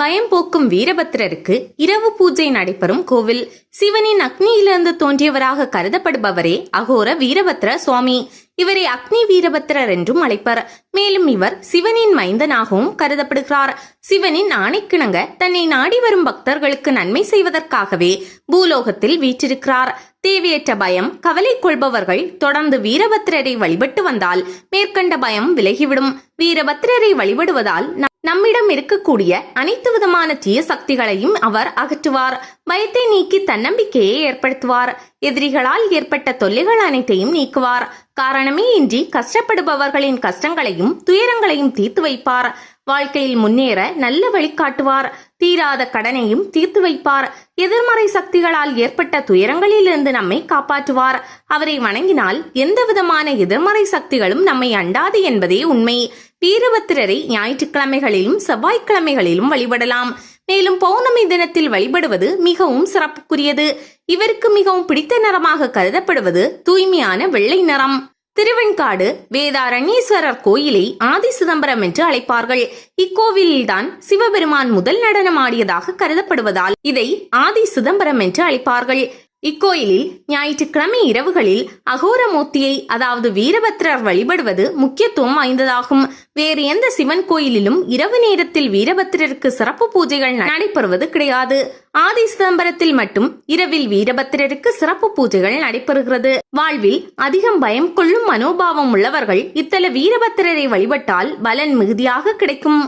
பயம் போக்கும் வீரபத்திரருக்கு இரவு பூஜை நடைபெறும் கோவில். சிவனின் அக்னியிலிருந்து தோன்றியவராக கருதப்படுபவரே அகோர வீரபத்திர சுவாமி. இவரை அக்னி வீரபத்திரர் என்றும் அழைப்பர். மேலும் இவர் சிவனின் மைந்தனாகவும் கருதப்படுகிறார். சிவனின் ஆணைக்கிணங்க தன்னை நாடி வரும் பக்தர்களுக்கு நன்மை செய்வதற்காகவே பூலோகத்தில் வீற்றிருக்கிறார். தேவையற்ற பயம், கவலை கொள்பவர்கள் தொடர்ந்து வீரபத்திரரை வழிபட்டு வந்தால் மேற்கண்ட பயம் விலகிவிடும். வீரபத்திரரை வழிபடுவதால் நம்மிடம் இருக்கக்கூடிய அனைத்து விதமான தீய சக்திகளையும் அவர் அகற்றுவார். பயத்தை நீக்கி தன்னம்பிக்கையை ஏற்படுத்துவார். எதிரிகளால் ஏற்பட்ட தொல்லைகள் அனைத்தையும் நீக்குவார். காரணமே இன்றி கஷ்டப்படுபவர்களின் கஷ்டங்களையும் துயரங்களையும் தீர்த்து வைப்பார். வாழ்க்கையில் முன்னேற நல்ல வழிகாட்டுவார். தீராத கடனையும் தீர்த்து வைப்பார். எதிர்மறை சக்திகளால் ஏற்பட்ட துயரங்களிலிருந்து நம்மை காப்பாற்றுவார். அவரை வணங்கினால் எந்த விதமான எதிர்மறை சக்திகளும் நம்மை அண்டாது என்பதே உண்மை. வீரபத்திரரை ஞாயிற்றுக்கிழமைகளிலும் செவ்வாய்க்கிழமைகளிலும் வழிபடலாம். மேலும் பௌர்ணமி தினத்தில் வழிபடுவது மிகவும் சிறப்புக்குரியது. இவருக்கு மிகவும் பிடித்த நிறமாக கருதப்படுவது தூய்மையான வெள்ளை நிறம். திருவெண்காடு வேதாரண்யேஸ்வரர் கோயிலை ஆதி சிதம்பரம் என்று அழைப்பார்கள். இக்கோவிலில்தான் சிவபெருமான் முதல் நடனமாடியதாக கருதப்படுவதால் இதை ஆதி சிதம்பரம் என்று அழைப்பார்கள். இக்கோயிலில் ஞாயிற்றுக்கிழமை இரவுகளில் அகோரமூர்த்தியை, அதாவது வீரபத்திரர் வழிபடுவது முக்கியத்துவம் வாய்ந்ததாகும். வேறு எந்த சிவன் கோயிலிலும் இரவு நேரத்தில் வீரபத்திரருக்கு சிறப்பு பூஜைகள் நடைபெறுவது கிடையாது. ஆதி சிதம்பரத்தில் மட்டும் இரவில் வீரபத்திரருக்கு சிறப்பு பூஜைகள் நடைபெறுகிறது. வாழ்வில் அதிகம் பயம் கொள்ளும் மனோபாவம் உள்ளவர்கள் இத்தல வீரபத்திரரை வழிபட்டால் பலன் மிகுதியாக கிடைக்கும்.